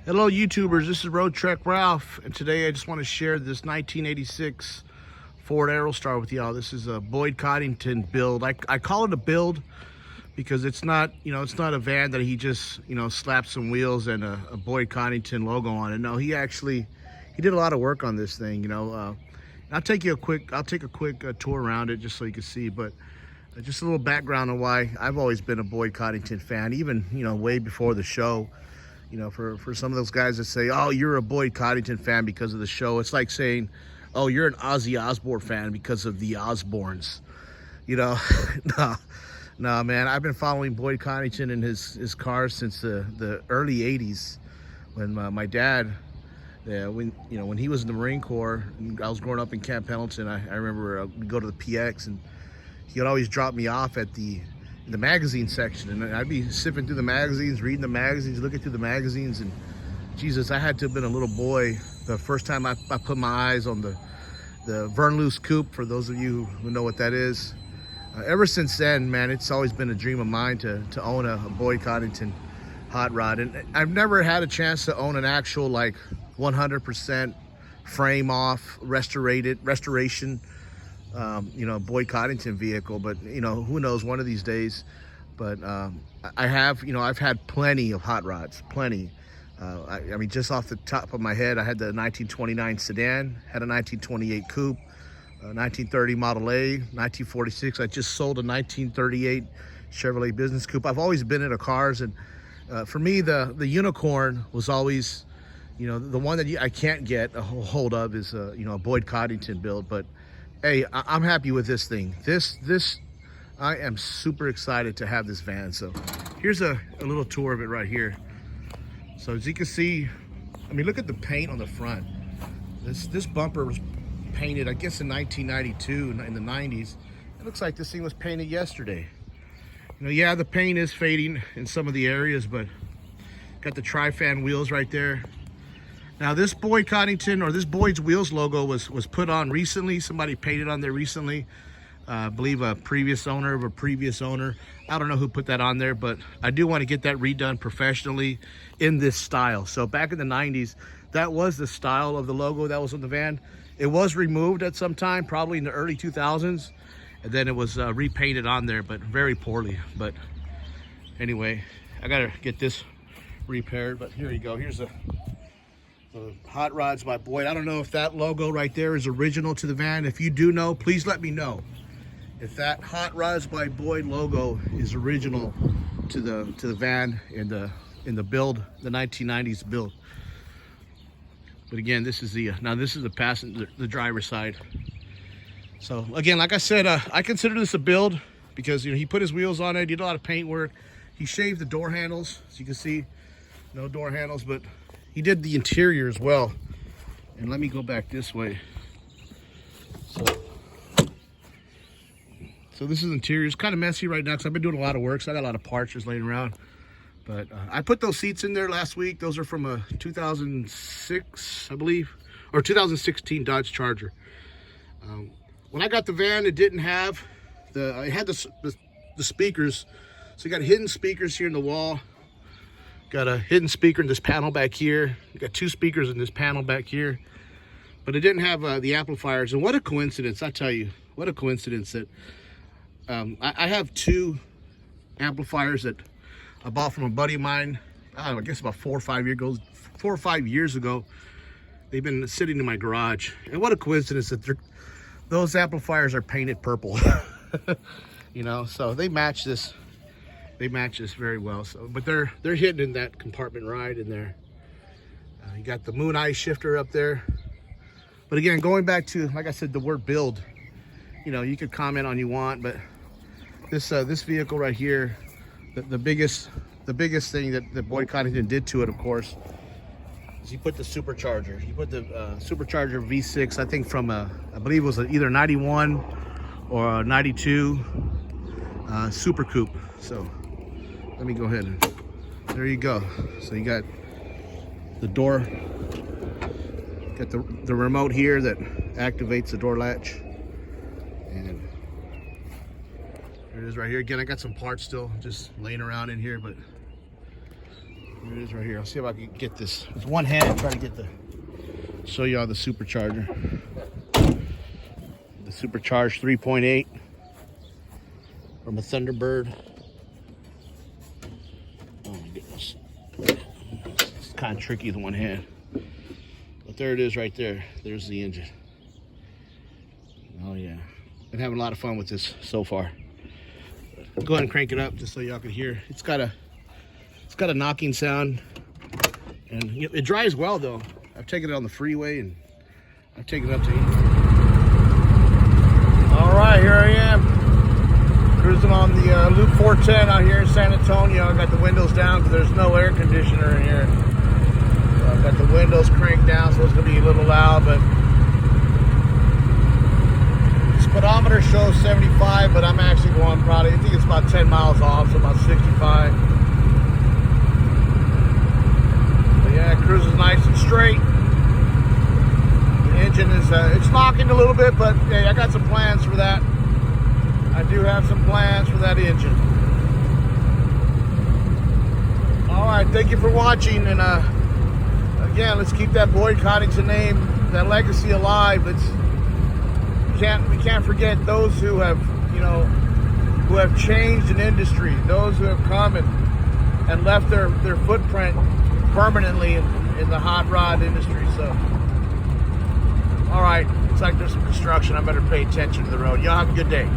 Hello YouTubers, this is Road Trek Ralph, and today I just want to share this 1986 Ford Aerostar with y'all. This is a Boyd Coddington build. I call it a build because it's not, it's not a van that he just, slapped some wheels and a Boyd Coddington logo on it. No, he did a lot of work on this thing, I'll take a quick tour around it just so you can see, but just a little background on why I've always been a Boyd Coddington fan, even, way before the show. For some of those guys that say, oh, you're a Boyd Coddington fan because of the show, it's like saying, oh, you're an Ozzy Osbourne fan because of the Osbournes. No, man, I've been following Boyd Coddington and his cars since the early 80s when my dad, when he was in the Marine Corps, and I was growing up in Camp Pendleton. I remember we'd go to the PX and he would always drop me off at the magazine section, and I'd be sipping through the magazines, reading the magazines, looking through the magazines, and Jesus, I had to have been a little boy the first time I put my eyes on the Vern Loose Coupe, for those of you who know what that is. Ever since then, man, it's always been a dream of mine to own a Boyd Coddington hot rod, and I've never had a chance to own an actual, like, 100% frame off, restoration Boyd Coddington vehicle, but who knows, one of these days. But I have, I've had plenty of hot rods, plenty. I mean, just off the top of my head, I had the 1929 sedan, had a 1928 coupe, 1930 Model A, 1946. I just sold a 1938 Chevrolet business coupe. I've always been into cars, and for me, the unicorn was always, the one that I can't get a hold of is a Boyd Coddington build. But hey, I'm happy with this thing. I am super excited to have this van. So here's a little tour of it right here. So as you can see, I mean, look at the paint on the front. This bumper was painted, I guess, in 1992, in the 90s. It looks like this thing was painted yesterday. Yeah, the paint is fading in some of the areas, but got the tri-fan wheels right there. Now this Boyd Coddington, or this Boyd's Wheels logo was put on recently. Somebody painted on there recently. I believe a previous owner of a previous owner. I don't know who put that on there, but I do want to get that redone professionally in this style. So back in the 90s, that was the style of the logo that was on the van. It was removed at some time, probably in the early 2000s, and then it was repainted on there, but very poorly. But anyway, I gotta get this repaired, but here you go. Here's the hot rods by Boyd. I don't know if that logo right there is original to the van. If you do know, please let me know if that hot rods by Boyd logo is original to the van in the build, the 1990s build. But again, this is the passenger, the driver's side. So again, like I said, I consider this a build because he put his wheels on it, did a lot of paint work. He shaved the door handles, as you can see, no door handles, but he did the interior as well. And let me go back this way. So this is interior. It's kind of messy right now because I've been doing a lot of work, so I got a lot of parts just laying around. But I put those seats in there last week. Those are from a 2006, I believe, or 2016 Dodge Charger. When I got the van, it didn't have it had the speakers. So you got hidden speakers here in the wall. Got a hidden speaker in this panel back here. You got two speakers in this panel back here, but it didn't have the amplifiers. And what a coincidence, I tell you, what a coincidence that I have two amplifiers that I bought from a buddy of mine. I guess about 4 or 5 years ago. They've been sitting in my garage, and what a coincidence that those amplifiers are painted purple. So they match this. They match this very well. So, but they're hidden in that compartment right in there. You got the moon eye shifter up there. But again, going back to, like I said, the word build. You could comment on you want, but this vehicle right here, the biggest thing that Boyd Coddington did to it, of course, is he put the supercharger. He put the supercharger V6, I think from I believe it was either 91 or 92 Super Coupe. So let me go ahead and there you go. So you got the door, got the remote here that activates the door latch, and there it is right here. Again, I got some parts still just laying around in here, but it is right here. I'll see if I can get this with one hand. Try to get the show y'all the supercharger. The supercharged 3.8 from a Thunderbird. Oh my goodness, it's kind of tricky with one hand, but there it is right there. There's the engine. Oh yeah, been having a lot of fun with this so far. Go ahead and crank it up just so y'all can hear. It's got a knocking sound, and it drives well though. I've taken it on the freeway and I've taken it up to here. All right, here I am cruising on the Loop 410 out here in San Antonio. I got the windows down because there's no air conditioner in here. So I've got the windows cranked down, so it's gonna be a little loud, but speedometer shows 75, but I'm actually going probably, I think it's about 10 miles off, so about 65. But yeah, cruise is nice and straight. The engine is, it's knocking a little bit, but hey, I got some plans for that. I do have some plans for that engine. All right, thank you for watching, and again, let's keep that Boyd Coddington name, that legacy alive. We can't forget those who have, you know, who have changed an industry, those who have come and left their footprint permanently in the hot rod industry. So, all right, looks like there's some construction. I better pay attention to the road. Y'all have a good day.